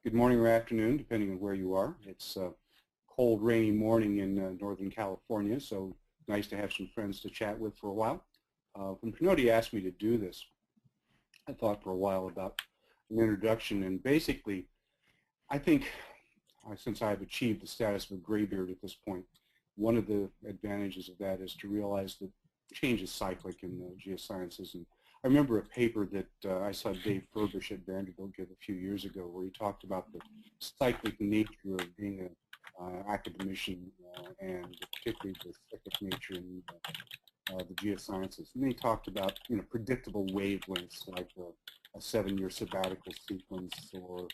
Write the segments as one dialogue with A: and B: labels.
A: Good morning or afternoon, depending on where you are. It's a cold, rainy morning in Northern California, so nice to have some friends to chat with for a while. When Pinoti asked me to do this, I thought for a while about an introduction, and basically, I think since I've achieved the status of a graybeard at this point, one of the advantages of that is to realize that change is cyclic in the geosciences. And I remember a paper that I saw Dave Furbish at Vanderbilt give a few years ago where he talked about the cyclic nature of being an academician and particularly the cyclic nature in the geosciences. And he talked about predictable wavelengths like a 7-year sabbatical sequence, or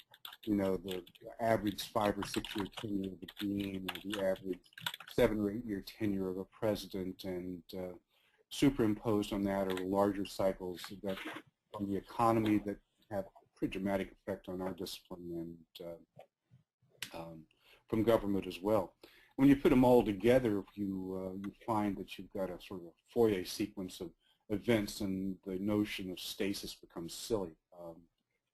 A: the average 5 or 6 year tenure of a dean, or the average 7 or 8 year tenure of a president, and superimposed on that are larger cycles that on the economy that have a pretty dramatic effect on our discipline and from government as well. When you put them all together, you find that you've got a sort of a Fourier sequence of events, and the notion of stasis becomes silly.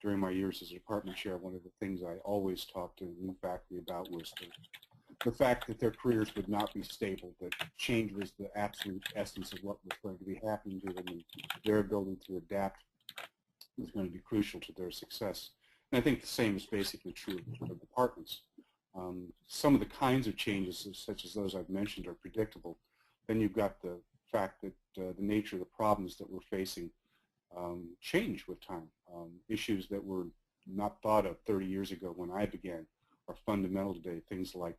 A: During my years as a department chair, one of the things I always talked to new faculty about was the fact that their careers would not be stable, that change was the absolute essence of what was going to be happening to them, and their ability to adapt was going to be crucial to their success. And I think the same is basically true of departments. Some of the kinds of changes, such as those I've mentioned, are predictable. Then you've got the fact that the nature of the problems that we're facing change with time. Issues that were not thought of 30 years ago when I began are fundamental today. Things like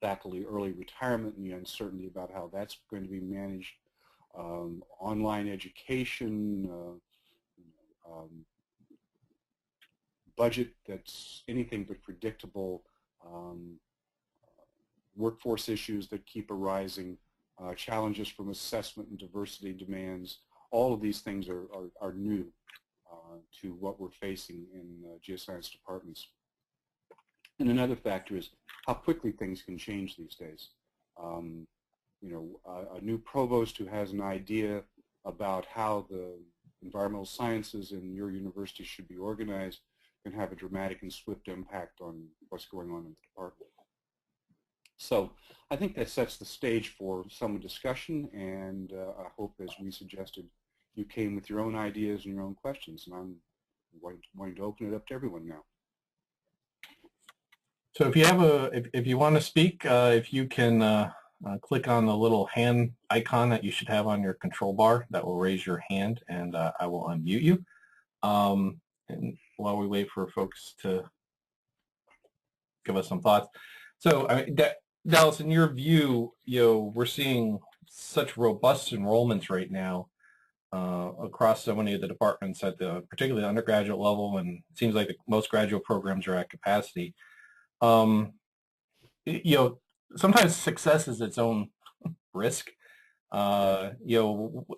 A: faculty early retirement and the uncertainty about how that's going to be managed, online education, budget that's anything but predictable, workforce issues that keep arising, challenges from assessment and diversity demands. All of these things are new to what we're facing in geoscience departments. And another factor is how quickly things can change these days. A new provost who has an idea about how the environmental sciences in your university should be organized can have a dramatic and swift impact on what's going on in the department. So I think that sets the stage for some discussion, and I hope, as we suggested, you came with your own ideas and your own questions, and I'm wanting to open it up to everyone now.
B: So if you have if you want to speak, if you can click on the little hand icon that you should have on your control bar, that will raise your hand, and I will unmute you. And while we wait for folks to give us some thoughts, so Dallas, in your view, we're seeing such robust enrollments right now across so many of the departments at the particularly the undergraduate level, and it seems like most graduate programs are at capacity. Sometimes success is its own risk. So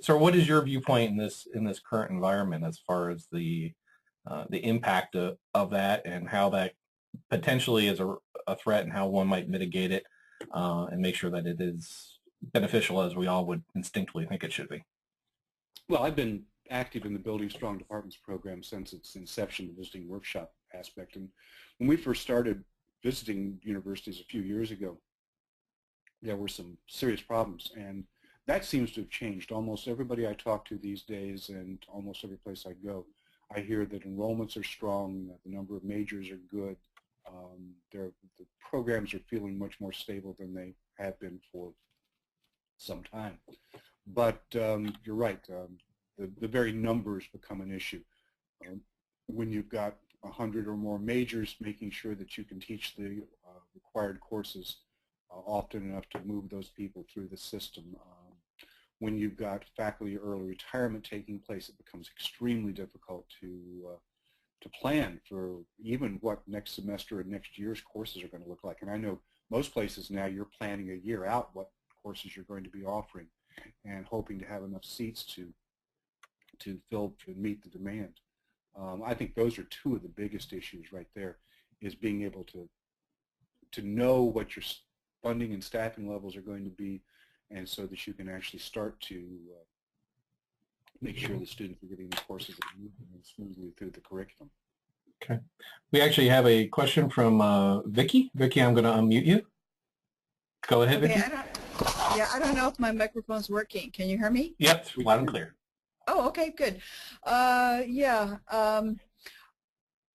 B: what is your viewpoint in this current environment as far as the impact of that, and how that potentially is a threat, and how one might mitigate it and make sure that it is beneficial as we all would instinctively think it should be?
A: Well, I've been active in the Building Strong Departments program since its inception, the visiting workshop aspect. And when we first started visiting universities a few years ago, there were some serious problems, and that seems to have changed. Almost everybody I talk to these days, and almost every place I go, I hear that enrollments are strong, that the number of majors are good, the programs are feeling much more stable than they have been for some time. But you're right, the very numbers become an issue. When you've got 100 or more majors, making sure that you can teach the required courses often enough to move those people through the system. When you've got faculty early retirement taking place, it becomes extremely difficult to plan for even what next semester and next year's courses are going to look like. And I know most places now you're planning a year out what courses you're going to be offering and hoping to have enough seats to meet the demand. I think those are two of the biggest issues right there, is being able to know what your funding and staffing levels are going to be, and so that you can actually start to make sure the students are getting the courses that are moving smoothly through the curriculum.
B: Okay. We actually have a question from Vicky. Vicky, I'm going to unmute you. Go ahead,
C: Okay,
B: Vicky.
C: I don't know if my microphone's working. Can you hear me?
B: Yep, loud and clear.
C: Oh, okay, good.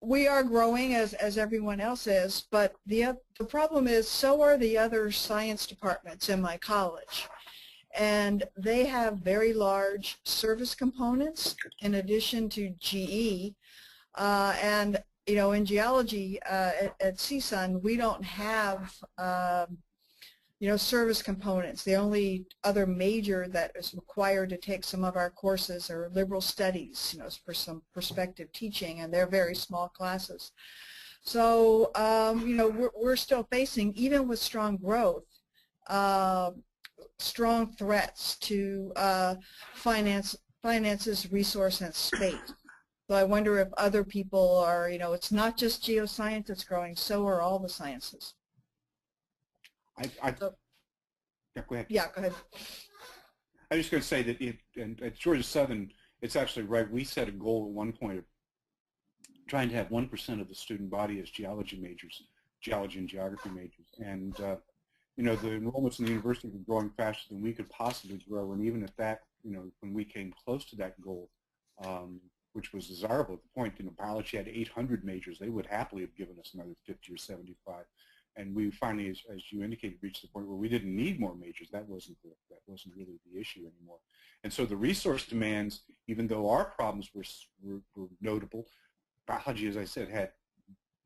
C: We are growing as everyone else is, but the problem is so are the other science departments in my college. And they have very large service components in addition to GE. And, you know, in geology at CSUN, we don't have you know, service components. The only other major that is required to take some of our courses are liberal studies, you know, for some perspective teaching, and they're very small classes. So, you know, we're still facing, even with strong growth, strong threats to finances, resource, and space. So I wonder if other people are, you know, it's not just geoscience that's growing, so are all the sciences.
A: Yeah, go ahead.
C: Yeah, go ahead.
A: I was just going to say that and at Georgia Southern, it's actually right. We set a goal at one point of trying to have 1% of the student body as geology majors, geology and geography majors. And, you know, the enrollments in the university were growing faster than we could possibly grow. And even at that, you know, when we came close to that goal, which was desirable at the point, you know, biology had 800 majors. They would happily have given us another 50 or 75. And we finally, as you indicated, reached the point where we didn't need more majors. That wasn't really the issue anymore. And so the resource demands, even though our problems were notable, biology, as I said, had,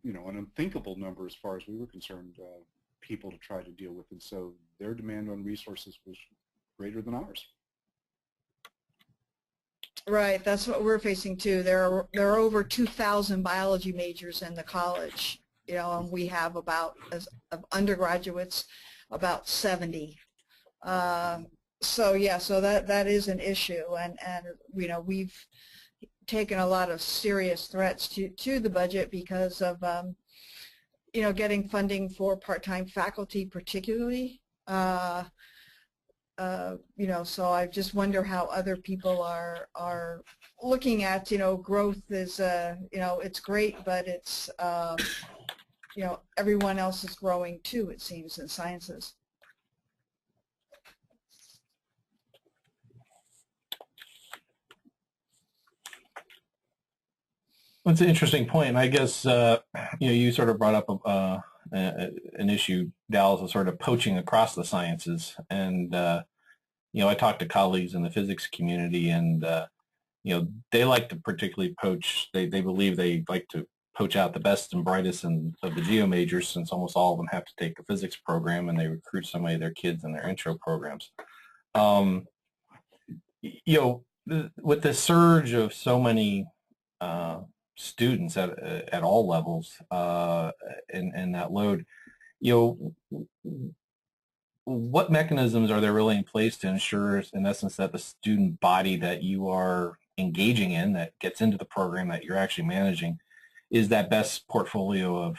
A: you know, an unthinkable number as far as we were concerned, people to try to deal with. And so their demand on resources was greater than ours.
C: Right, that's what we're facing too. There are over 2,000 biology majors in the college. You know, and we have about, as of undergraduates, about 70. So yeah, so that is an issue, and you know, we've taken a lot of serious threats to the budget because of you know, getting funding for part-time faculty, particularly. You know, so I just wonder how other people are looking at, you know, growth is you know, it's great, but it's you know, everyone else is growing too, it seems, in sciences.
B: That's an interesting point. I guess, you know, you sort of brought up an issue, Dallas, of sort of poaching across the sciences. And, you know, I talked to colleagues in the physics community, and, you know, they like to particularly poach. They believe they like to poach out the best and brightest of the geo majors, since almost all of them have to take a physics program, and they recruit so many of their kids in their intro programs. You know, with the surge of so many students at all levels and that load, you know, what mechanisms are there really in place to ensure, in essence, that the student body that you are engaging in, that gets into the program that you're actually managing, is that best portfolio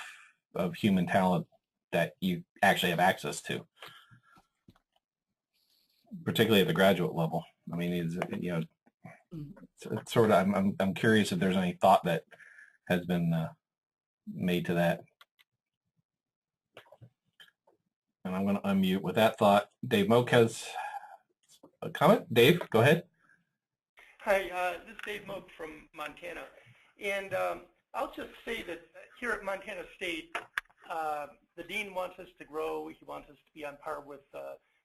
B: of human talent that you actually have access to, particularly at the graduate level? I mean, you know, it's sort of, I'm curious if there's any thought that has been made to that. And I'm going to unmute with that thought. Dave Moak has a comment. Dave, go ahead.
D: Hi, this is Dave Moak from Montana. And I'll just say that here at Montana State, the dean wants us to grow. He wants us to be on par with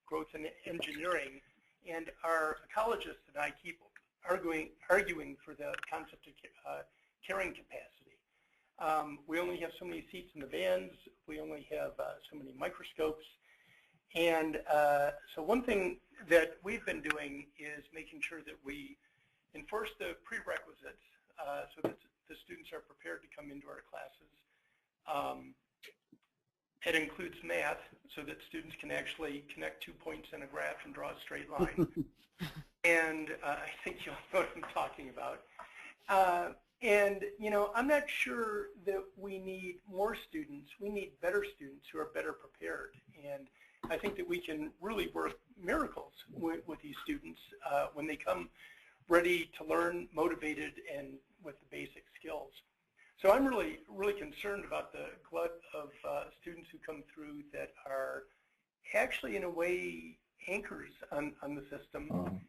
D: growth in engineering. And our ecologists and I keep arguing for the concept of carrying capacity. We only have so many seats in the vans. We only have so many microscopes. And so one thing that we've been doing is making sure that we enforce the prerequisites so that the students are prepared to come into our classes. It includes math so that students can actually connect 2 points in a graph and draw a straight line. And I think you'll know what I'm talking about. And, you know, I'm not sure that we need more students. We need better students who are better prepared. And I think that we can really work miracles with these students when they come ready to learn, motivated, and with the basic skills. So I'm really concerned about the glut of students who come through that are actually, in a way, anchors on the system,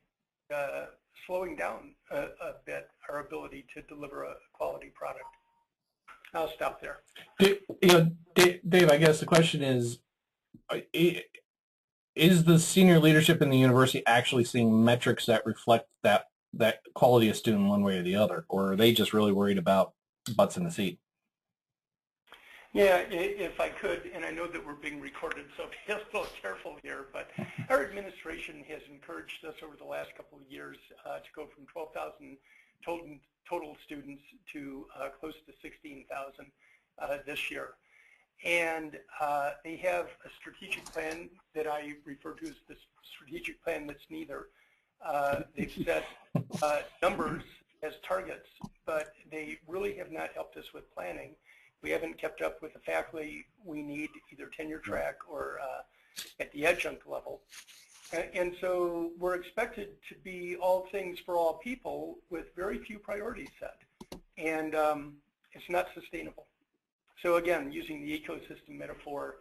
D: slowing down a bit our ability to deliver a quality product. I'll stop there.
B: Dave, I guess the question is the senior leadership in the university actually seeing metrics that reflect that quality of student one way or the other, or are they just really worried about butts in the seat?
D: Yeah, if I could, and I know that we're being recorded, so be a little careful here, but our administration has encouraged us over the last couple of years to go from 12,000 total students to close to 16,000 this year. And they have a strategic plan that I refer to as the strategic plan that's neither. They've set numbers as targets, but they really have not helped us with planning. We haven't kept up with the faculty we need, either tenure track or at the adjunct level. And so we're expected to be all things for all people with very few priorities set. And it's not sustainable. So again, using the ecosystem metaphor,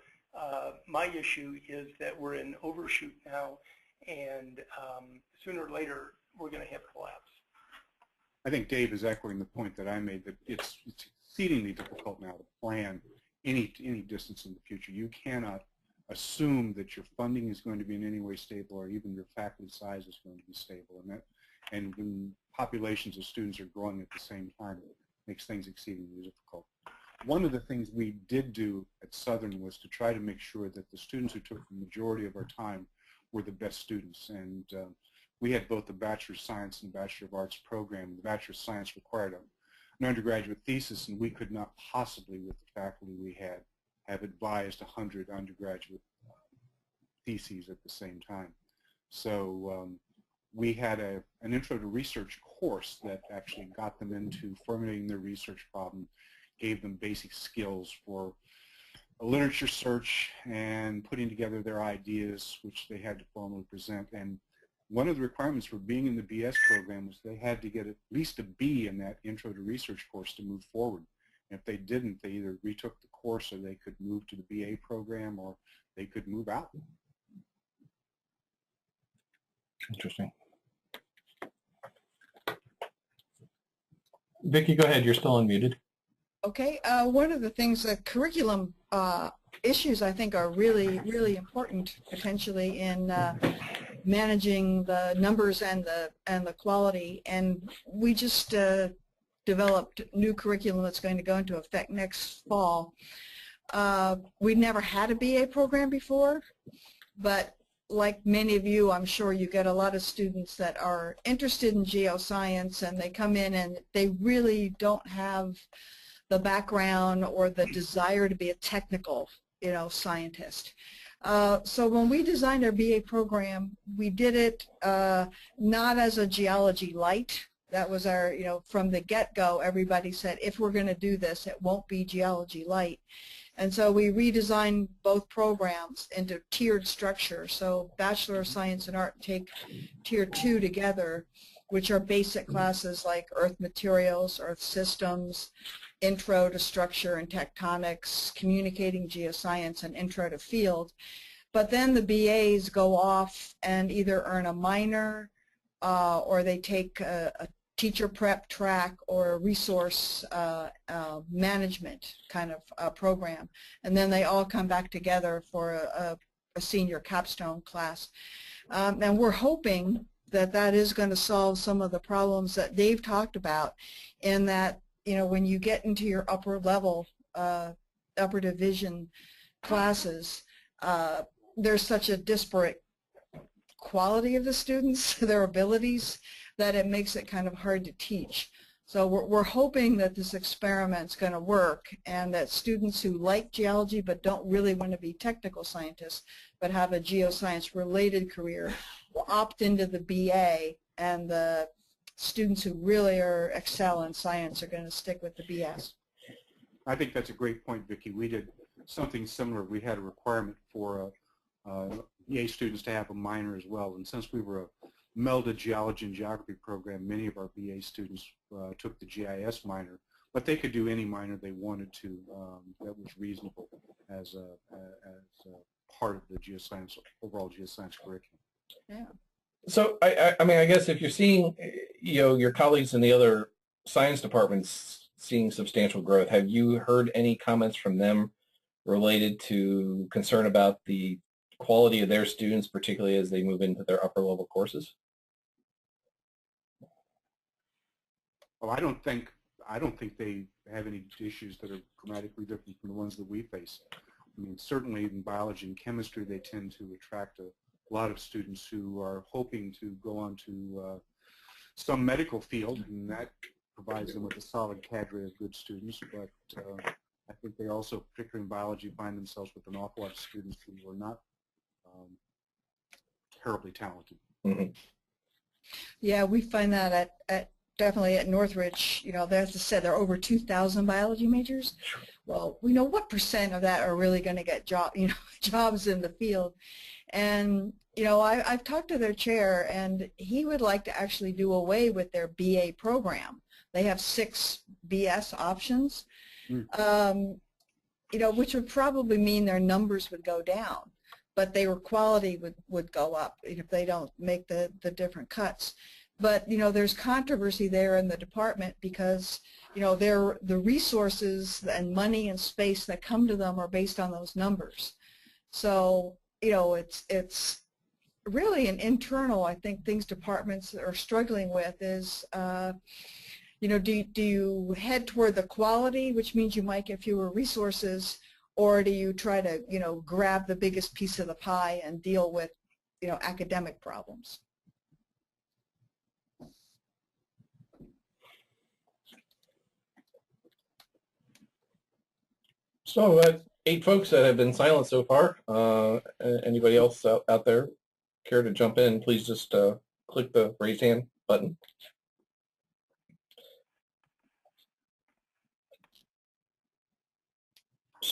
D: my issue is that we're in overshoot now, and sooner or later, we're going to have collapse.
A: I think Dave is echoing the point that I made, that it's exceedingly difficult now to plan any distance in the future. You cannot assume that your funding is going to be in any way stable, or even your faculty size is going to be stable. And when populations of students are growing at the same time, it makes things exceedingly difficult. One of the things we did do at Southern was to try to make sure that the students who took the majority of our time were the best students. And we had both the Bachelor of Science and Bachelor of Arts program. The Bachelor of Science required an undergraduate thesis, and we could not possibly, with the faculty we had, have advised 100 undergraduate theses at the same time. So we had an intro to research course that actually got them into formulating their research problem, gave them basic skills for a literature search and putting together their ideas, which they had to formally present. And one of the requirements for being in the BS program was they had to get at least a B in that intro to research course to move forward. And if they didn't, they either retook the course, or they could move to the BA program, or they could move out.
B: Interesting. Vicki, go ahead. You're still unmuted.
C: Okay. One of the things, the curriculum issues, I think, are really, really important potentially in managing the numbers and the quality. And we just developed new curriculum that's going to go into effect next fall. We've never had a BA program before, but like many of you, I'm sure you get a lot of students that are interested in geoscience, and they come in and they really don't have the background or the desire to be a technical, scientist. So when we designed our BA program, we did it not as a geology light. That was our, from the get-go, everybody said, if we're going to do this, it won't be geology light. And so we redesigned both programs into tiered structure. So Bachelor of Science and Art take Tier 2 together, which are basic classes like Earth Materials, Earth Systems, Intro to Structure and Tectonics, Communicating Geoscience, and Intro to Field. But then the BAs go off and either earn a minor or they take a teacher prep track or a resource management kind of program. And then they all come back together for a senior capstone class. And we're hoping that that is going to solve some of the problems that Dave talked about, in that, when you get into your upper level, upper division classes, there's such a disparate quality of the students, their abilities, that it makes it kind of hard to teach. So we're hoping that this experiment's going to work, and that students who like geology but don't really want to be technical scientists but have a geoscience related career will opt into the BA, and the students who really excel in science are going to stick with the BS.
A: I think that's a great point, Vicki. We did something similar. We had a requirement for BA students to have a minor as well, and since we were a melded geology and geography program, many of our BA students took the GIS minor, but they could do any minor they wanted to that was reasonable as a part of the geoscience, overall geoscience curriculum.
C: Yeah.
B: So I mean, I guess if you're seeing, your colleagues in the other science departments seeing substantial growth, have you heard any comments from them related to concern about the quality of their students, particularly as they move into their upper level courses?
A: Well, I don't think they have any issues that are dramatically different from the ones that we face. I mean, certainly in biology and chemistry, they tend to attract a lot of students who are hoping to go on to some medical field, and that provides them with a solid cadre of good students. But I think they also, particularly in biology, find themselves with an awful lot of students who are not terribly talented.
B: Mm-hmm.
C: Yeah, we find that at definitely at Northridge. As I said, there are over 2,000 biology majors. Well, we know what % of that are really going to get jobs in the field. And I've talked to their chair, and he would like to actually do away with their BA program. They have 6 BS options, which would probably mean their numbers would go down, but their quality would go up if they don't make the different cuts. But there's controversy there in the department because the resources and money and space that come to them are based on those numbers. So it's really an internal, I think, things departments are struggling with is, do you head toward the quality, which means you might get fewer resources, or do you try to, grab the biggest piece of the pie and deal with, academic problems?
B: So 8 folks that have been silent so far. Anybody else out there care to jump in? Please just click the raise hand button.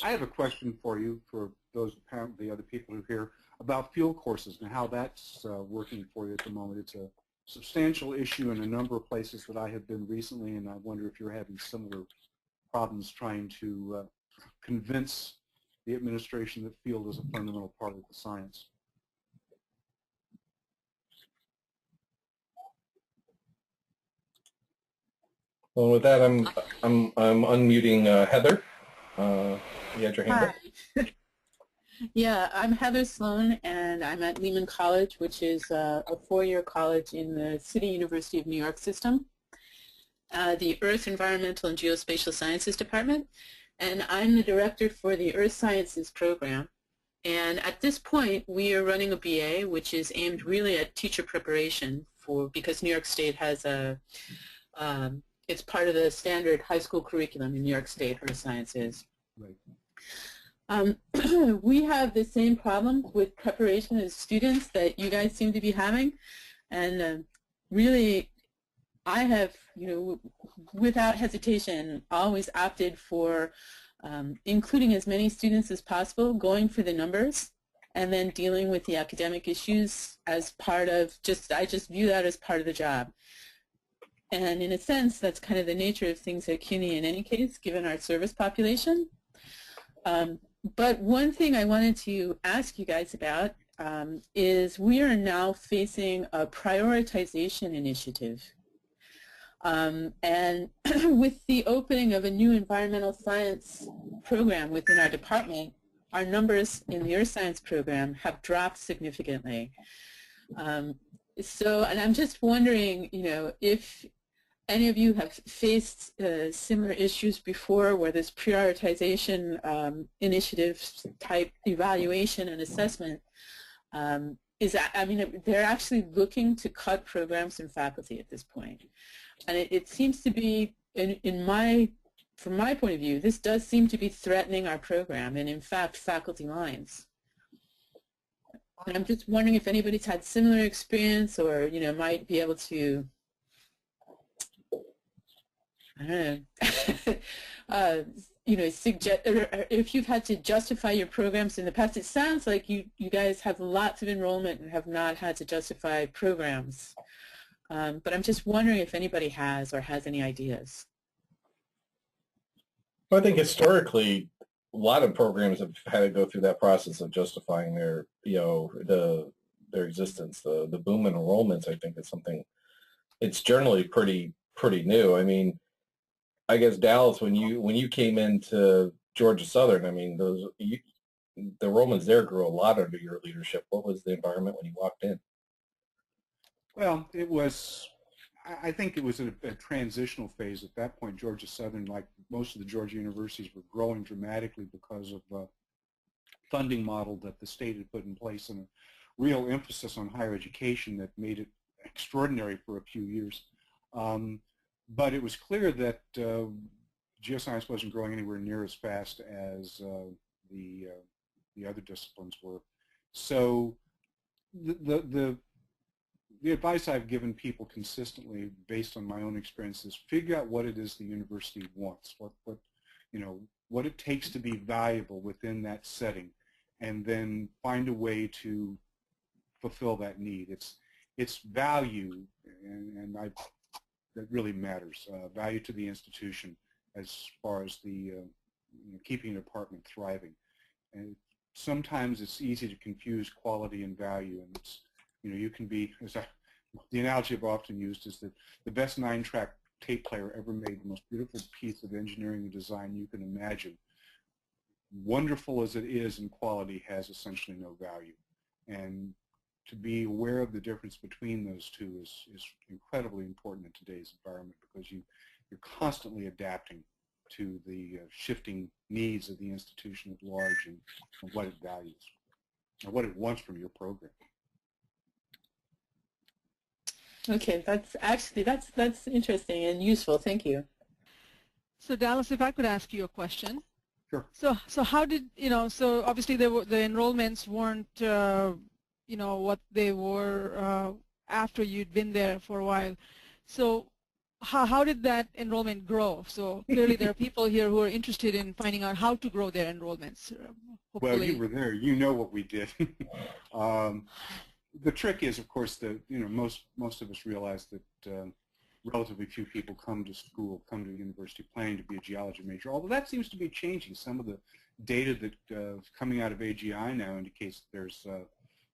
A: I have a question for you, for those apparently other people who are here, about field courses and how that's working for you at the moment. It's a substantial issue in a number of places that I have been recently, and I wonder if you're having similar problems trying to convince the administration that field is a fundamental part of the science.
B: Well, with that, I'm unmuting Heather. You had your hand up.
E: Hi. Yeah, I'm Heather Sloan, and I'm at Lehman College, which is a 4-year college in the City University of New York system, the Earth, Environmental, and Geospatial Sciences Department, and I'm the director for the Earth Sciences program. And at this point, we are running a BA, which is aimed really at teacher preparation because New York State has it's part of the standard high school curriculum in New York State, Earth Sciences.
A: Right.
E: We have the same problem with preparation as students that you guys seem to be having, and really I have, without hesitation, always opted for including as many students as possible, going for the numbers, and then dealing with the academic issues as part of I just view that as part of the job. And in a sense, that's kind of the nature of things at CUNY in any case, given our service population. But one thing I wanted to ask you guys about is we are now facing a prioritization initiative. And with the opening of a new environmental science program within our department, our numbers in the Earth Science program have dropped significantly. And I'm just wondering, if any of you have faced similar issues before where this prioritization initiative type evaluation and assessment they're actually looking to cut programs and faculty at this point. And it seems to be, from my point of view, this does seem to be threatening our program and, in fact, faculty lines. And I'm just wondering if anybody's had similar experience or, might be able to, I don't know, suggest, or if you've had to justify your programs in the past. It sounds like you guys have lots of enrollment and have not had to justify programs. But I'm just wondering if anybody has or has any ideas.
B: I think historically, a lot of programs have had to go through that process of justifying their, their existence. The boom in enrollments, I think, is something. It's generally pretty new. I mean, I guess Dallas, when you came into Georgia Southern, I mean, the enrollments there grew a lot under your leadership. What was the environment when you walked in?
A: Well, it was, I think it was a transitional phase at that point. Georgia Southern, like most of the Georgia universities, were growing dramatically because of the funding model that the state had put in place and a real emphasis on higher education that made it extraordinary for a few years. But it was clear that geoscience wasn't growing anywhere near as fast as the other disciplines were. So the advice I've given people consistently, based on my own experience, is figure out what it is the university wants, what it takes to be valuable within that setting, and then find a way to fulfill that need. It's value, and that really matters. Value to the institution as far as the keeping a department thriving. And sometimes it's easy to confuse quality and value, and it's, you can be, the analogy I've often used is that the best 9-track tape player ever made the most beautiful piece of engineering and design you can imagine. Wonderful as it is in quality, has essentially no value. And to be aware of the difference between those two is incredibly important in today's environment, because you're constantly adapting to the shifting needs of the institution at large and what it values and what it wants from your program.
E: Okay, that's interesting and useful. Thank you.
F: So Dallas, if I could ask you a question.
A: Sure.
F: So how did, so obviously the enrollments weren't, what they were after you'd been there for a while. So how did that enrollment grow? So clearly there are people here who are interested in finding out how to grow their enrollments. Hopefully.
A: Well, you were there. You know what we did. The trick is, of course, that most of us realize that relatively few people come to university planning to be a geology major, although that seems to be changing. Some of the data that is coming out of AGI now indicates that there's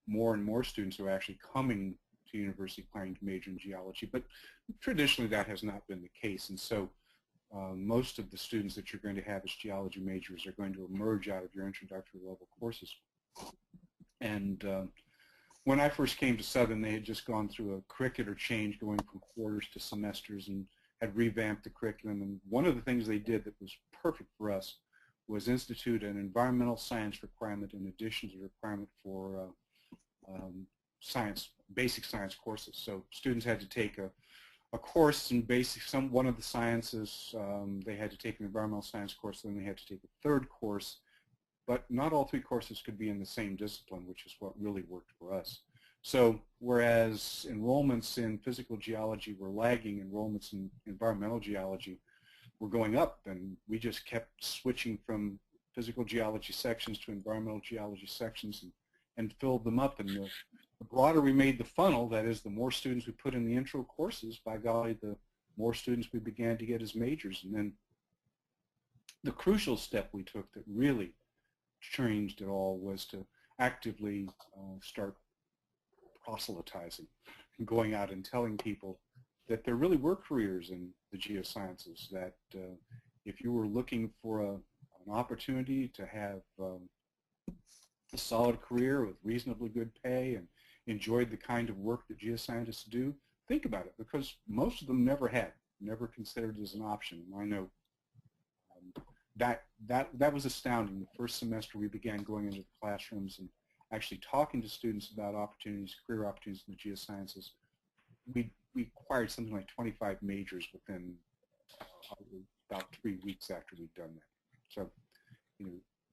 A: more and more students who are actually coming to university planning to major in geology, but traditionally that has not been the case. And so most of the students that you're going to have as geology majors are going to emerge out of your introductory level courses. And when I first came to Southern, they had just gone through a curricular change, going from quarters to semesters, and had revamped the curriculum. And one of the things they did that was perfect for us was institute an environmental science requirement in addition to the requirement for basic science courses. So students had to take a course in one of the sciences. They had to take an environmental science course, then they had to take a third course. But not all 3 courses could be in the same discipline, which is what really worked for us. So whereas enrollments in physical geology were lagging, enrollments in environmental geology were going up, and we just kept switching from physical geology sections to environmental geology sections and filled them up. And the broader we made the funnel, that is, the more students we put in the intro courses, by golly, the more students we began to get as majors. And then the crucial step we took that really changed it all was to actively start proselytizing and going out and telling people that there really were careers in the geosciences, that if you were looking for an opportunity to have a solid career with reasonably good pay and enjoyed the kind of work that geoscientists do, think about it, because most of them never considered it as an option. And I know that was astounding. The first semester we began going into the classrooms and actually talking to students about opportunities, career opportunities in the geosciences. We acquired something like 25 majors within about 3 weeks after we'd done that. So,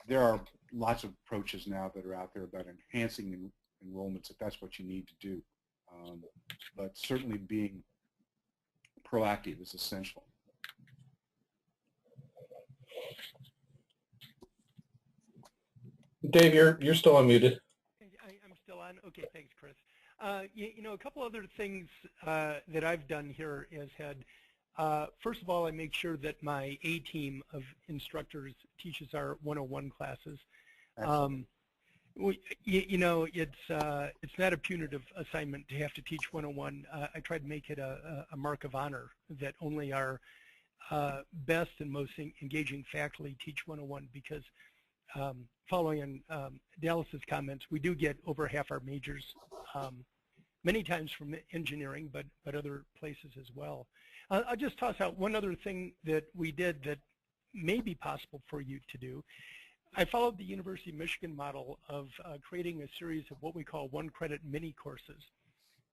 A: there are lots of approaches now that are out there about enhancing enrollments if that's what you need to do. But certainly being proactive is essential.
B: Dave, you're still unmuted.
D: I'm still on. Okay, thanks, Chris. A couple other things that I've done here is had First of all, I make sure that my A team of instructors teaches our 101 classes. You know, it's not a punitive assignment to have to teach 101. I try to make it a mark of honor that only our best and most engaging faculty teach 101 because following on Dallas's comments, we do get over half our majors many times from engineering, but other places as well. I'll just toss out one other thing that we did that may be possible for you to do. I followed the University of Michigan model of creating a series of what we call one-credit mini courses.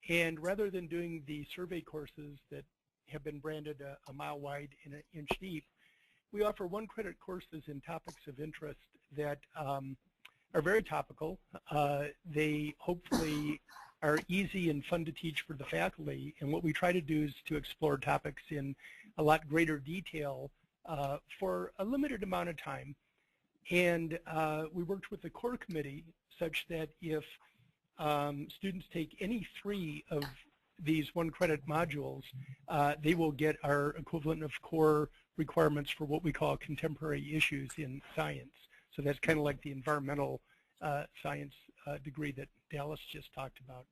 D: And rather than doing the survey courses that have been branded a mile wide and an inch deep, we offer one-credit courses in topics of interest that are very topical. They hopefully are easy and fun to teach for the faculty. And what we try to do is to explore topics in a lot greater detail for a limited amount of time. And we worked with the core committee such that if students take any 3 of these one-credit modules, they will get our equivalent of core requirements for what we call contemporary issues in science. So that's kind of like the environmental science degree that Dallas just talked about.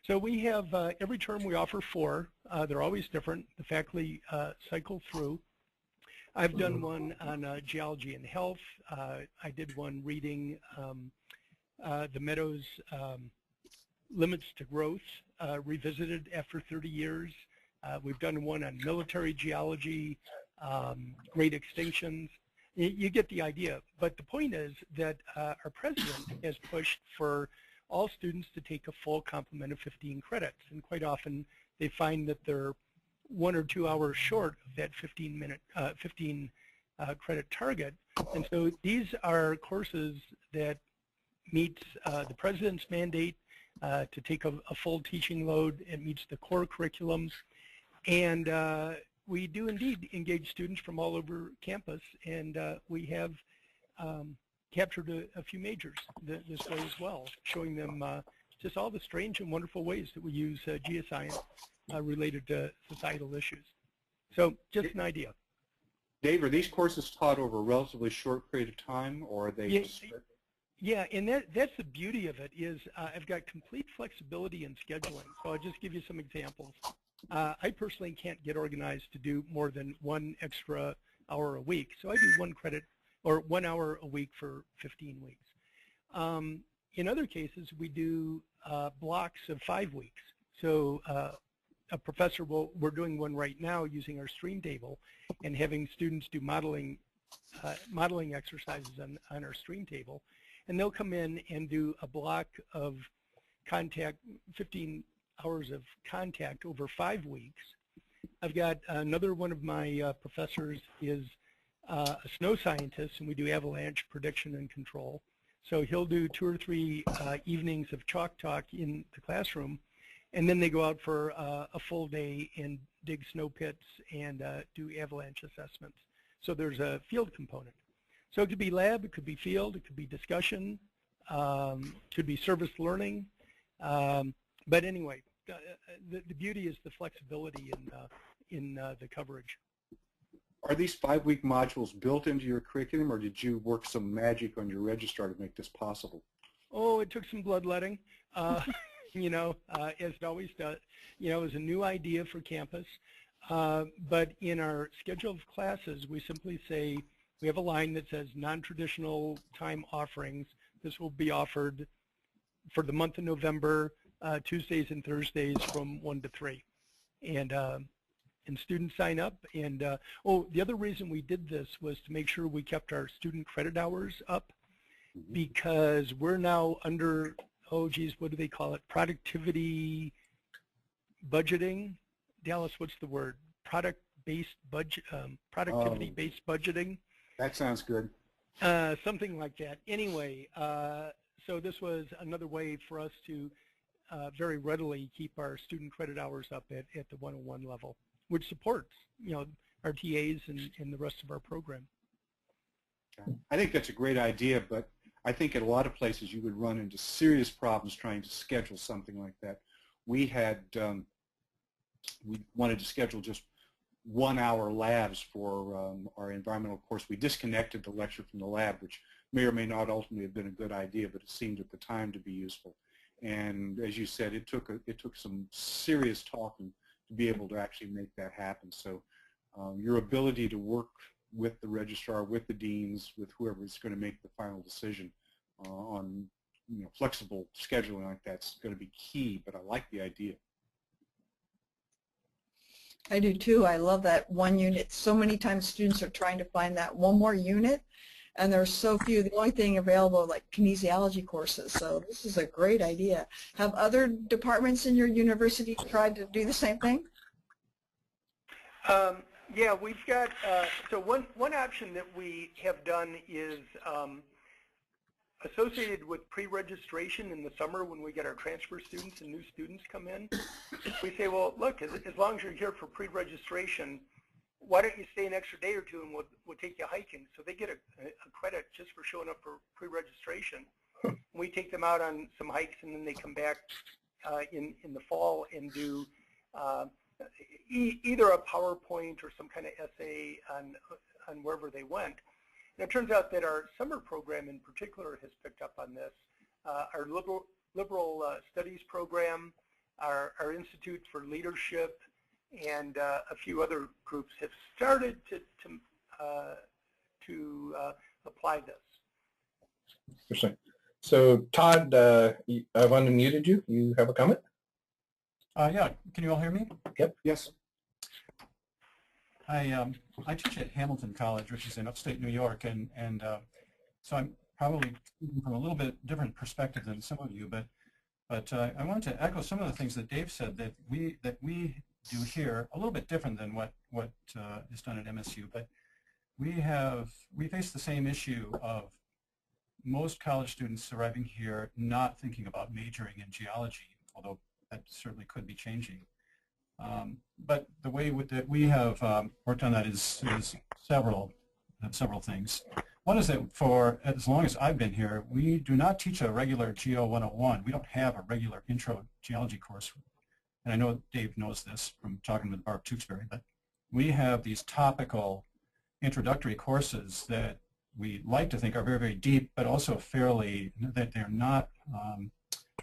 D: So we have, every term we offer 4. They're always different. The faculty cycle through. I've done one on geology and health. I did one reading the Meadows Limits to Growth, revisited after 30 years. We've done one on military geology, great extinctions. You get the idea. But the point is that our president has pushed for all students to take a full complement of 15 credits. And quite often they find that they're 1 or 2 hours short of that 15 credit target. And so these are courses that meet the president's mandate to take a full teaching load. It meets the core curriculum. And we do indeed engage students from all over campus, and we have captured a few majors this way as well, showing them just all the strange and wonderful ways that we use geoscience related to societal issues. So just an idea.
A: Dave, are these courses taught over a relatively short period of time, or are they?
D: Yeah, and that's the beauty of it is I've got complete flexibility in scheduling. So I'll just give you some examples. I personally can't get organized to do more than 1 extra hour a week. So I do 1 credit or 1 hour a week for 15 weeks. In other cases, we do blocks of 5 weeks. So a professor we're doing one right now using our stream table and having students do modeling exercises on our stream table. And they'll come in and do a block of contact, 15 hours of contact over 5 weeks. I've got another one of my professors is a snow scientist, and we do avalanche prediction and control. So he'll do 2 or 3 evenings of chalk talk in the classroom, and then they go out for a full day and dig snow pits and do avalanche assessments. So there's a field component. So it could be lab, it could be field, it could be discussion, could be service learning. But anyway, the beauty is the flexibility in the coverage.
A: Are these 5-week modules built into your curriculum, or did you work some magic on your registrar to make this possible?
D: Oh, it took some bloodletting, you know, as it always does. You know, it was a new idea for campus. But in our schedule of classes, we simply say, we have a line that says non-traditional time offerings. This will be offered for the month of November, Tuesdays and Thursdays from 1 to 3. And students sign up. And oh, the other reason we did this was to make sure we kept our student credit hours up, because we're now under, oh geez, what do they call it? Productivity budgeting. Dallas, what's the word? Product-based budget, productivity-based budgeting.
A: That sounds good.
D: Something like that. Anyway, so this was another way for us to very readily keep our student credit hours up at the 101 level, which supports, you know, our TAs and the rest of our program.
A: I think that's a great idea, but I think at a lot of places you would run into serious problems trying to schedule something like that. We had, we wanted to schedule just 1-hour labs for our environmental course. We disconnected the lecture from the lab, which may or may not ultimately have been a good idea, but it seemed at the time to be useful. And as you said, it took some serious talking to be able to actually make that happen. So your ability to work with the registrar, with the deans, with whoever is going to make the final decision on flexible scheduling like that's going to be key, but I like the idea.
C: I do too. I love that one unit. So many times students are trying to find that one more unit, and there's so few. The only thing available are like kinesiology courses. So this is a great idea. Have other departments in your university tried to do the same thing?
D: Yeah, we've got, so one option that we have done is associated with pre-registration in the summer when we get our transfer students and new students come in. We say, well, look, as long as you're here for pre-registration, why don't you stay an extra day or two and we'll take you hiking. So they get a credit just for showing up for pre-registration. We take them out on some hikes, and then they come back in the fall and do either a PowerPoint or some kind of essay on wherever they went. And it turns out that our summer program in particular has picked up on this. Our liberal studies program, our Institute for Leadership, and a few other groups have started to apply this.
B: Interesting. So Todd, I've unmuted you. You have a comment?
G: Yeah, can you all hear me?
B: Yep.
A: Yes.
G: I teach at Hamilton College, which is in upstate New York, and so I'm probably speaking from a little bit different perspective than some of you, but I wanted to echo some of the things that Dave said that we do here, a little bit different than what is done at MSU, but we face the same issue of most college students arriving here not thinking about majoring in geology, although that certainly could be changing. But the way that we have worked on that is several things. One is that for as long as I've been here, we do not teach a regular Geo 101. We don't have a regular intro geology course. And I know Dave knows this from talking with Barb Tewksbury, but we have these topical introductory courses that we like to think are very, very deep, but also fairly, that they're not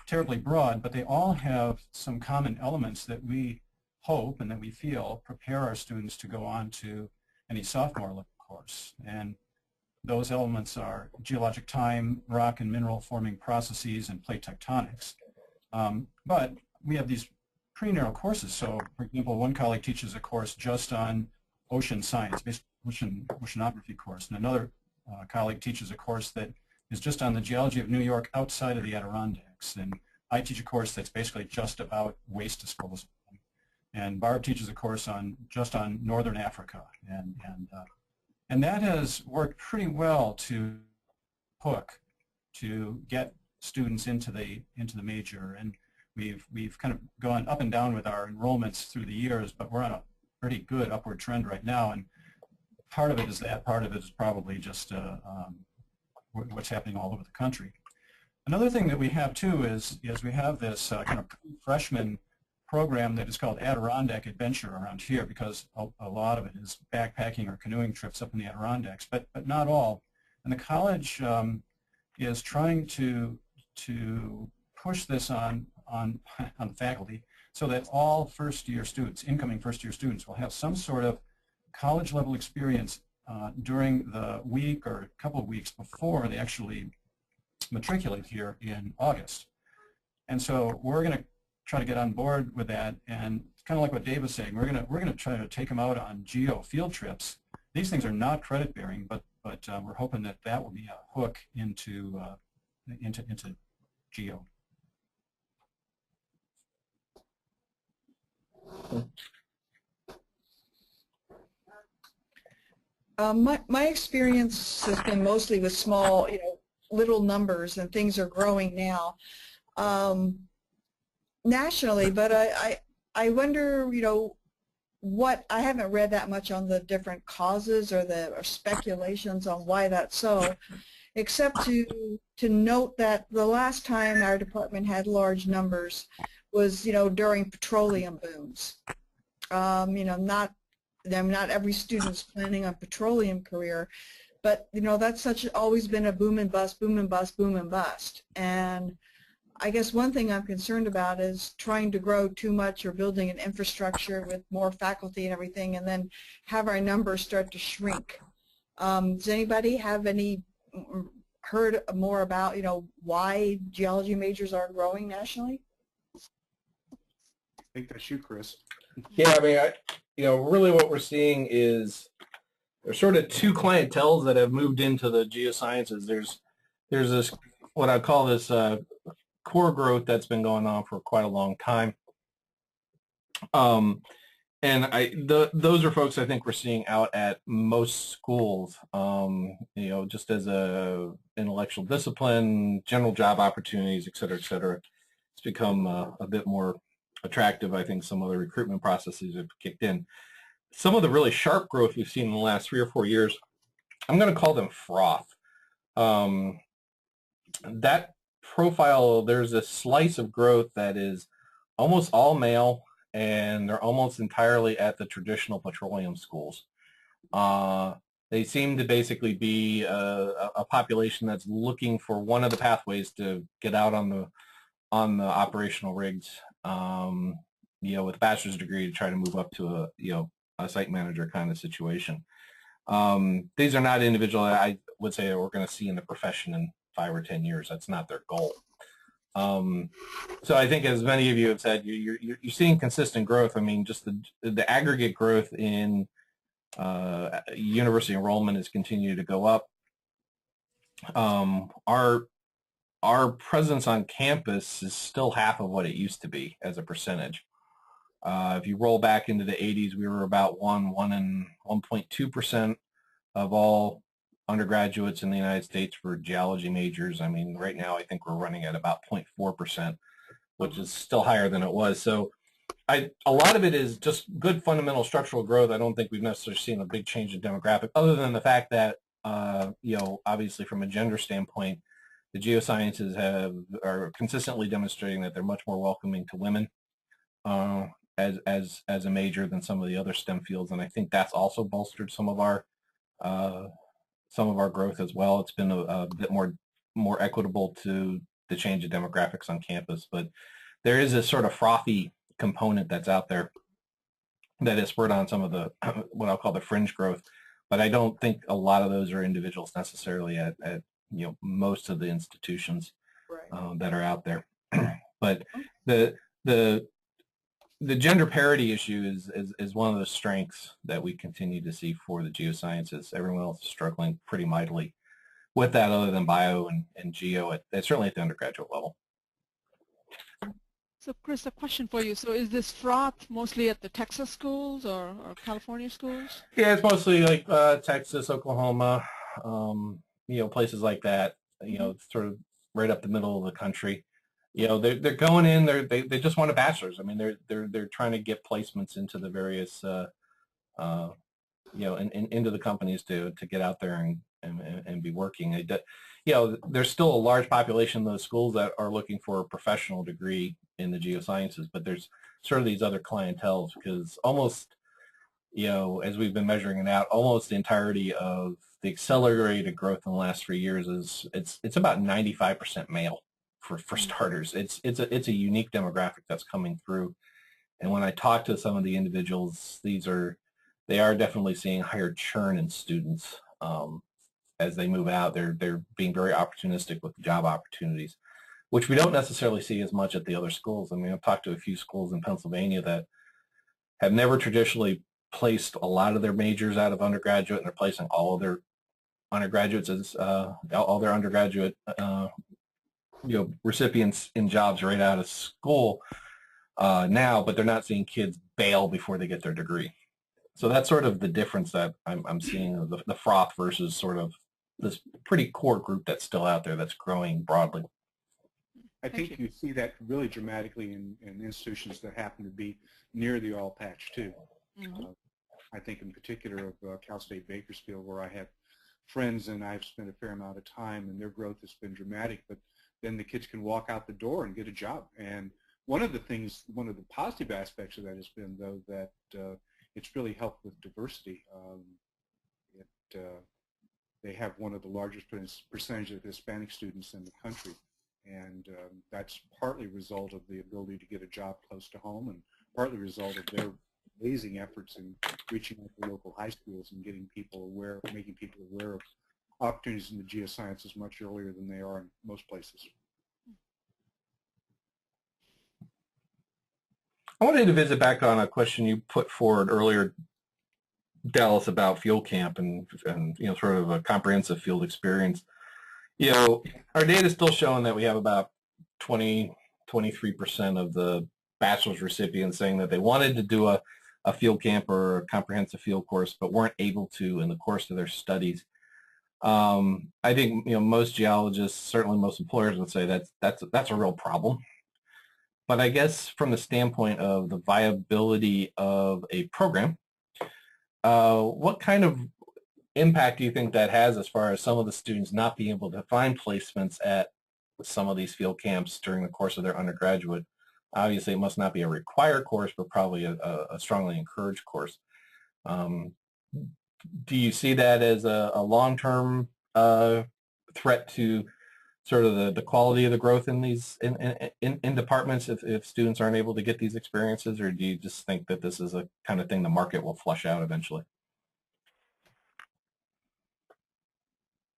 G: terribly broad, but they all have some common elements that we hope and that we feel prepare our students to go on to any sophomore level course. And those elements are geologic time, rock and mineral forming processes, and plate tectonics. But we have these pretty narrow courses. So, for example, one colleague teaches a course just on ocean science, basically oceanography course, and another colleague teaches a course that is just on the geology of New York outside of the Adirondacks. And I teach a course that's basically just about waste disposal. And Barb teaches a course just on Northern Africa. And that has worked pretty well to hook, to get students into the major. And we've kind of gone up and down with our enrollments through the years, but we're on a pretty good upward trend right now. And part of it is that, part of it is probably just what's happening all over the country. Another thing that we have too is we have this kind of freshman program that is called Adirondack Adventure around here, because a lot of it is backpacking or canoeing trips up in the Adirondacks, but not all. And the college is trying to push this on faculty so that all first-year students, incoming first-year students, will have some sort of college-level experience during the week or a couple of weeks before they actually matriculate here in August. And so we're going to try to get on board with that, and it's kind of like what Dave was saying. We're going to try to take them out on geo field trips. These things are not credit bearing, but we're hoping that will be a hook into geo.
C: My experience has been mostly with small, little numbers, and things are growing now nationally. But I wonder, what, I haven't read that much on the different causes or speculations on why that's so, except to note that the last time our department had large numbers was, during petroleum booms. Not not every student's planning on petroleum career, but that's always been a boom and bust, boom and bust, boom and bust. And I guess one thing I'm concerned about is trying to grow too much or building an infrastructure with more faculty and everything, and then have our numbers start to shrink. Does anybody have heard more about why geology majors aren't growing nationally?
A: I think that's you, Chris.
B: Yeah, I mean, really what we're seeing is there's sort of two clienteles that have moved into the geosciences. There's this, what I call this core growth that's been going on for quite a long time. And those are folks I think we're seeing out at most schools, just as a intellectual discipline, general job opportunities, et cetera, et cetera. It's become a bit more attractive. I think some of the recruitment processes have kicked in. Some of the really sharp growth we've seen in the last 3 or 4 years, I'm going to call them froth. That profile, there's a slice of growth that is almost all male, and they're almost entirely at the traditional petroleum schools. They seem to basically be a population that's looking for one of the pathways to get out on the operational rigs, with a bachelor's degree to try to move up to a site manager kind of situation. These are not individuals I would say we're going to see in the profession in 5 or 10 years. That's not their goal. So I think, as many of you have said, you're seeing consistent growth. I mean, just the aggregate growth in university enrollment has continued to go up. Our presence on campus is still half of what it used to be as a percentage. If you roll back into the 80s, we were about 1.2% of all undergraduates in the United States for geology majors. I mean, right now I think we're running at about 0.4%, which is still higher than it was. So a lot of it is just good fundamental structural growth. I don't think we've necessarily seen a big change in demographic, other than the fact that, obviously from a gender standpoint, the geosciences are consistently demonstrating that they're much more welcoming to women as a major than some of the other STEM fields, and I think that's also bolstered some of our growth as well. It's been a bit more equitable to the change of demographics on campus, but there is a sort of frothy component that's out there that has spurred on some of the what I'll call the fringe growth, but I don't think a lot of those are individuals necessarily at most of the institutions that are out there. But the gender parity issue is one of the strengths that we continue to see for the geosciences. Everyone else is struggling pretty mightily with that, other than bio and geo, certainly at the undergraduate level.
F: So Chris, a question for you. So is this froth mostly at the Texas schools or California schools? Yeah, it's mostly like Texas, Oklahoma, places like that, sort of right up the middle of the country. They're going in, they just want a bachelor's. I mean, they're trying to get placements into the various, into the companies to get out there and be working. There's still a large population of those schools that are looking for a professional degree in the geosciences, but there's sort of these other clienteles, because almost, as we've been measuring it out, almost the entirety of the accelerated growth in the last 3 years it's about 95% male for starters. It's a unique demographic that's coming through, and when I talk to some of the individuals, they are definitely seeing higher churn in students as they move out. They're being very opportunistic with job opportunities, which we don't necessarily see as much at the other schools. I mean, I've talked to a few schools in Pennsylvania that have never traditionally placed a lot of their majors out of undergraduate, and they're placing all of their undergraduates as all their undergraduate recipients in jobs right out of school now, but they're not seeing kids bail before they get their degree. So that's sort of the difference that I'm seeing of the froth versus sort of this pretty core group that's still out there that's growing broadly.
A: I think you see that really dramatically in institutions that happen to be near the oil patch too.
F: Mm-hmm.
A: I think in particular of Cal State Bakersfield, where I have friends and I've spent a fair amount of time, and their growth has been dramatic, but then the kids can walk out the door and get a job. And one of the positive aspects of that has been, though, that it's really helped with diversity. They have one of the largest percentage of Hispanic students in the country, and that's partly a result of the ability to get a job close to home, and partly a result of their amazing efforts in reaching out to local high schools and getting people aware, making people aware of opportunities in the geosciences much earlier than they are in most places.
B: I wanted to visit back on a question you put forward earlier, Dallas, about field camp and sort of a comprehensive field experience. Our data is still showing that we have about 23% of the bachelor's recipients saying that they wanted to do a field camp or a comprehensive field course, but weren't able to in the course of their studies. I think most geologists, certainly most employers, would say that's a real problem. But I guess from the standpoint of the viability of a program, what kind of impact do you think that has as far as some of the students not being able to find placements at some of these field camps during the course of their undergraduate? Obviously, it must not be a required course, but probably a strongly encouraged course. Do you see that as a long-term threat to sort of the quality of the growth in these in departments if students aren't able to get these experiences, or do you just think that this is a kind of thing the market will flush out eventually?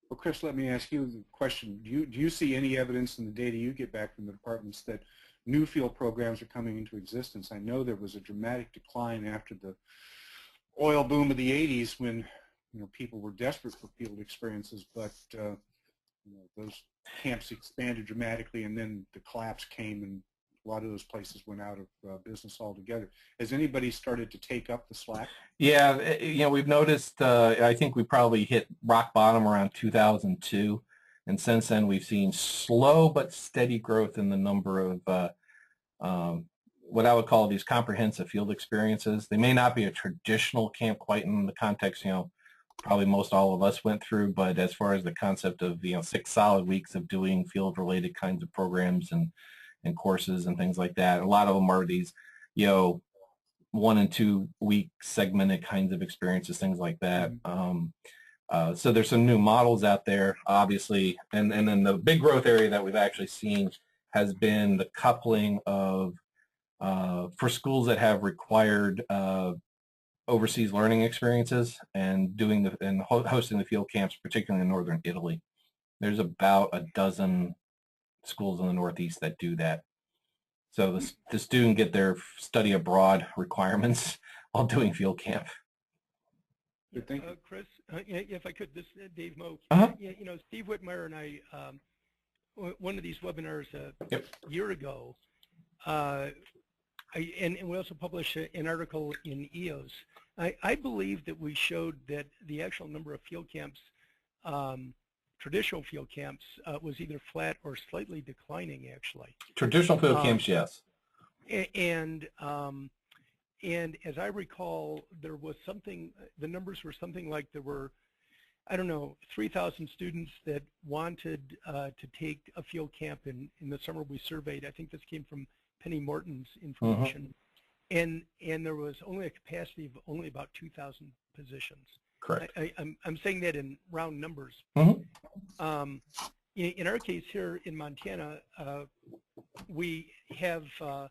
A: Well, Chris, let me ask you the question. Do you see any evidence in the data you get back from the departments that new field programs are coming into existence? I know there was a dramatic decline after the oil boom of the 80s when people were desperate for field experiences, but those camps expanded dramatically, and then the collapse came, and a lot of those places went out of business altogether. Has anybody started to take up the slack?
B: Yeah, we've noticed. I think we probably hit rock bottom around 2002, and since then we've seen slow but steady growth in the number of what I would call these comprehensive field experiences. They may not be a traditional camp quite in the context probably most all of us went through, but as far as the concept of 6 solid weeks of doing field-related kinds of programs and courses and things like that, a lot of them are these 1 and 2 week segmented kinds of experiences, things like that. So there's some new models out there, obviously, and then the big growth area that we've actually seen has been the coupling of for schools that have required overseas learning experiences and hosting the field camps, particularly in northern Italy. There's about a dozen schools in the Northeast that do that. So the student get their study abroad requirements while doing field camp.
A: Good, thank you.
D: Chris, if I could, this is Dave Moe. Steve Whitmire and I, one of these webinars a year ago, and we also published an article in EOS. I believe that we showed that the actual number of field camps, traditional field camps, was either flat or slightly declining, actually.
B: Traditional field camps, yes.
D: And as I recall, there was something, the numbers were something like there were, I don't know, 3,000 students that wanted to take a field camp in the summer we surveyed. I think this came from Penny Morton's information. And there was only a capacity of only about 2,000 positions.
B: Correct.
D: I'm saying that in round numbers. In our case here in Montana, we have a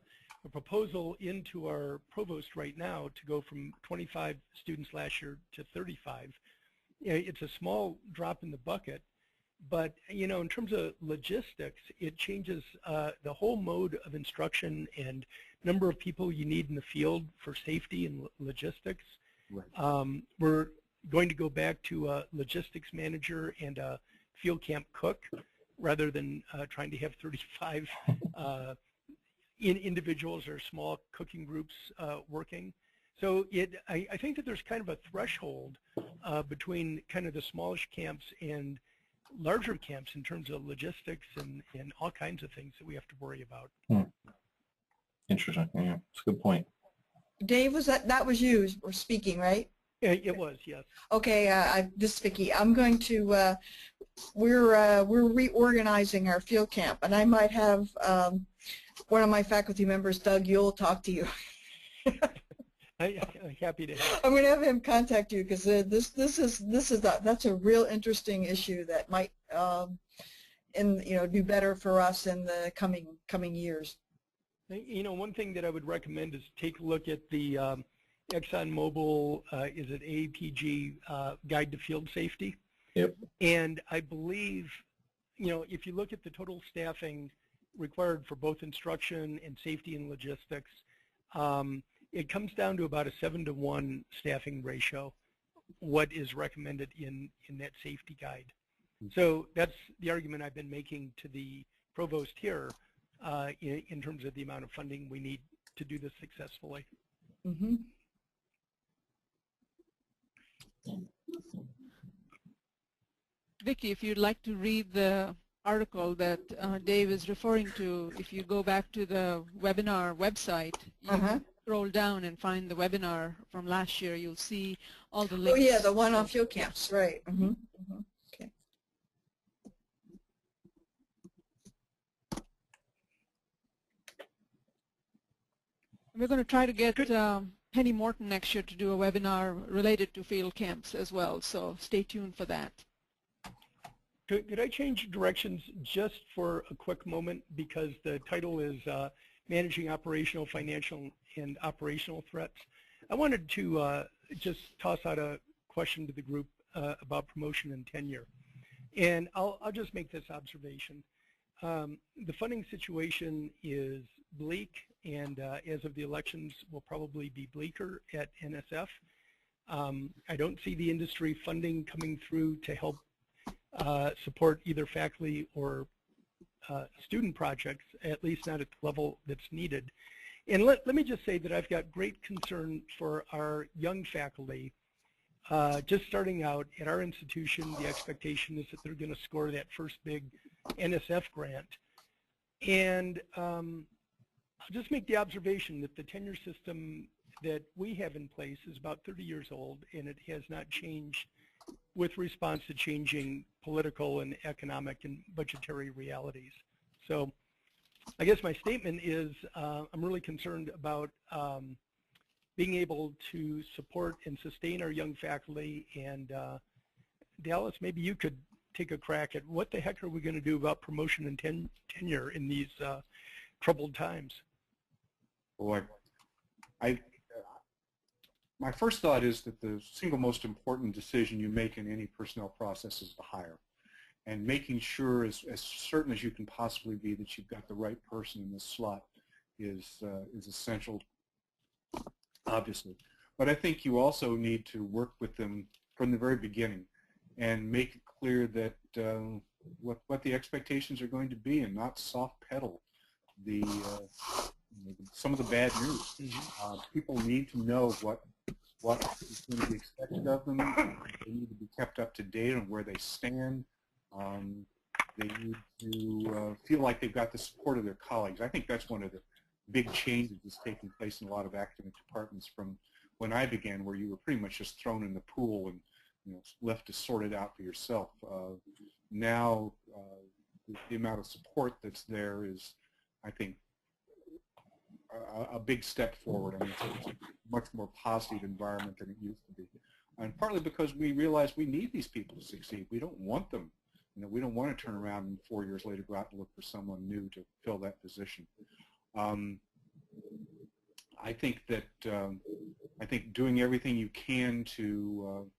D: proposal into our provost right now to go from 25 students last year to 35. It's a small drop in the bucket, but in terms of logistics, it changes the whole mode of instruction and number of people you need in the field for safety and logistics. Right. We're going to go back to a logistics manager and a field camp cook rather than trying to have 35 individuals or small cooking groups working. So I think that there's kind of a threshold between kind of the smallish camps and larger camps in terms of logistics and all kinds of things that we have to worry about.
B: Interesting. Yeah, it's a good point.
C: Dave, that was you were speaking, right?
D: Yeah, it was, yes.
C: Okay, this is Vicki. I'm going to, we're reorganizing our field camp, and I might have one of my faculty members, Doug Yule, talk to you.
D: I'm happy to help.
C: I'm going to have him contact you because that's a real interesting issue that might do better for us in the coming years.
D: You know, one thing that I would recommend is take a look at the ExxonMobil, is it APG Guide to Field Safety?
B: Yep.
D: And I believe, you know, if you look at the total staffing required for both instruction and safety and logistics, it comes down to about a 7-to-1 staffing ratio, what is recommended in that safety guide. So that's the argument I've been making to the provost here in terms of the amount of funding we need to do this successfully.
C: Mm-hmm.
F: Vicki, if you'd like to read the article that Dave is referring to, if you go back to the webinar website, you can scroll down and find the webinar from last year. You'll see all the links.
C: Oh yeah, the one on field camps, right. Mm-hmm. Mm-hmm. Okay.
F: We're going to try to get Penny Morton next year to do a webinar related to field camps as well, so stay tuned for that.
D: Could I change directions just for a quick moment, because the title is Managing Operational, Financial, and Operational Threats. I wanted to just toss out a question to the group about promotion and tenure. And I'll just make this observation. The funding situation is bleak, and as of the elections will probably be bleaker at NSF. I don't see the industry funding coming through to help support either faculty or student projects, at least not at the level that's needed. And let me just say that I've got great concern for our young faculty. Just starting out at our institution, the expectation is that they're going to score that first big NSF grant. And I'll just make the observation that the tenure system that we have in place is about 30 years old, and it has not changed with response to changing political and economic and budgetary realities. So I guess my statement is I'm really concerned about being able to support and sustain our young faculty. And Dallas, maybe you could take a crack at what the heck are we going to do about promotion and tenure in these troubled times?
A: Boy, my first thought is that the single most important decision you make in any personnel process is to hire, and making sure as certain as you can possibly be that you've got the right person in this slot is essential, obviously. But I think you also need to work with them from the very beginning and make it clear that what the expectations are going to be, and not soft pedal the some of the bad news. People need to know what is going to be expected of them. They need to be kept up to date on where they stand. They need to feel like they've got the support of their colleagues. I think that's one of the big changes that's taking place in a lot of academic departments from when I began, where you were pretty much just thrown in the pool and left to sort it out for yourself. Now the amount of support that's there is, I think, a big step forward. I mean, it's a much more positive environment than it used to be. And partly because we realize we need these people to succeed. We don't want them. We don't want to turn around and 4 years later go out and look for someone new to fill that position. I think that doing everything you can to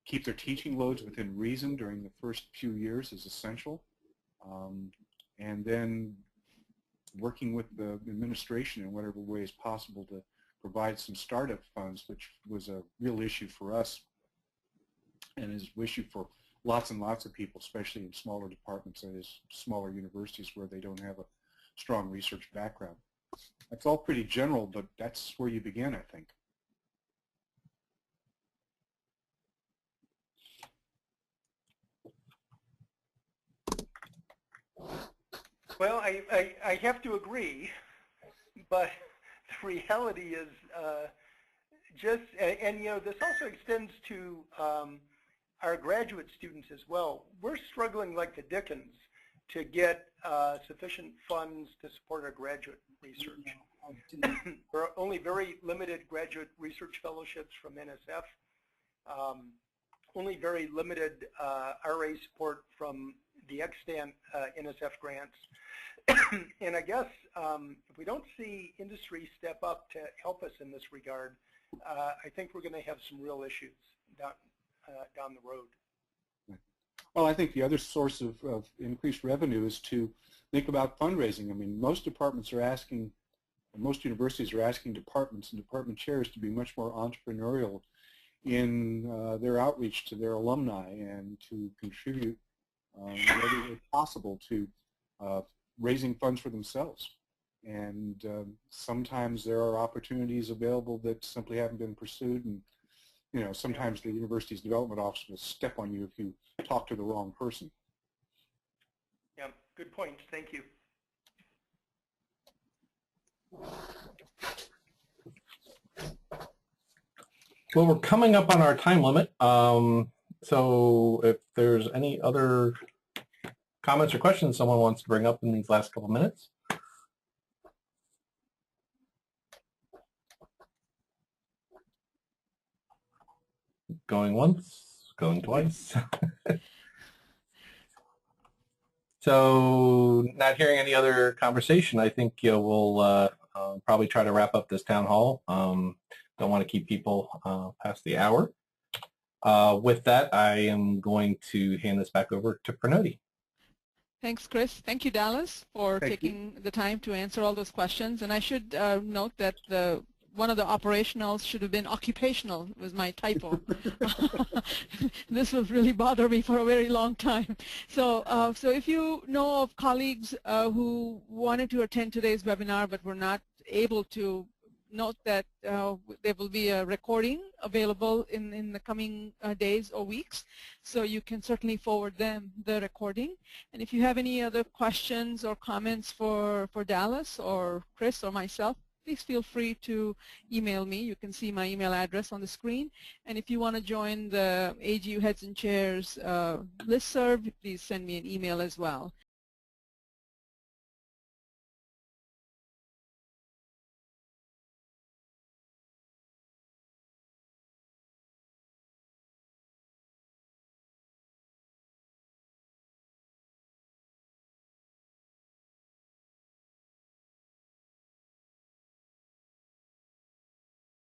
A: keep their teaching loads within reason during the first few years is essential. And then working with the administration in whatever way is possible to provide some startup funds, which was a real issue for us and is an issue for lots and lots of people, especially in smaller departments, that is, smaller universities where they don't have a strong research background. That's all pretty general, but that's where you begin, I think.
D: Well, I have to agree, but the reality is and this also extends to our graduate students as well. We're struggling like the dickens to get sufficient funds to support our graduate research. There are only very limited graduate research fellowships from NSF. Only very limited RA support from the extant NSF grants. And I guess if we don't see industry step up to help us in this regard, I think we're going to have some real issues down the road.
A: Well, I think the other source of increased revenue is to think about fundraising. I mean, most departments are asking, most universities are asking departments and department chairs to be much more entrepreneurial in their outreach to their alumni and to contribute wherever possible to raising funds for themselves. And sometimes there are opportunities available that simply haven't been pursued, and you know, sometimes the university's development office will step on you if you talk to the wrong person.
D: Yeah, good point. Thank you.
B: Well, we're coming up on our time limit, so if there's any other comments or questions someone wants to bring up in these last couple minutes. Going once, going twice. So not hearing any other conversation, I think we'll probably try to wrap up this town hall. Don't want to keep people past the hour. With that, I am going to hand this back over to Pranoti.
F: Thanks, Chris. Thank you, Dallas, for taking the time to answer all those questions. And I should note that one of the operationals should have been occupational, was my typo. This will really bother me for a very long time. So, so if you know of colleagues who wanted to attend today's webinar but were not able to, note that there will be a recording available in the coming days or weeks, so you can certainly forward them the recording. And if you have any other questions or comments for Dallas or Chris or myself, please feel free to email me. You can see my email address on the screen. And if you want to join the AGU Heads and Chairs listserv, please send me an email as well.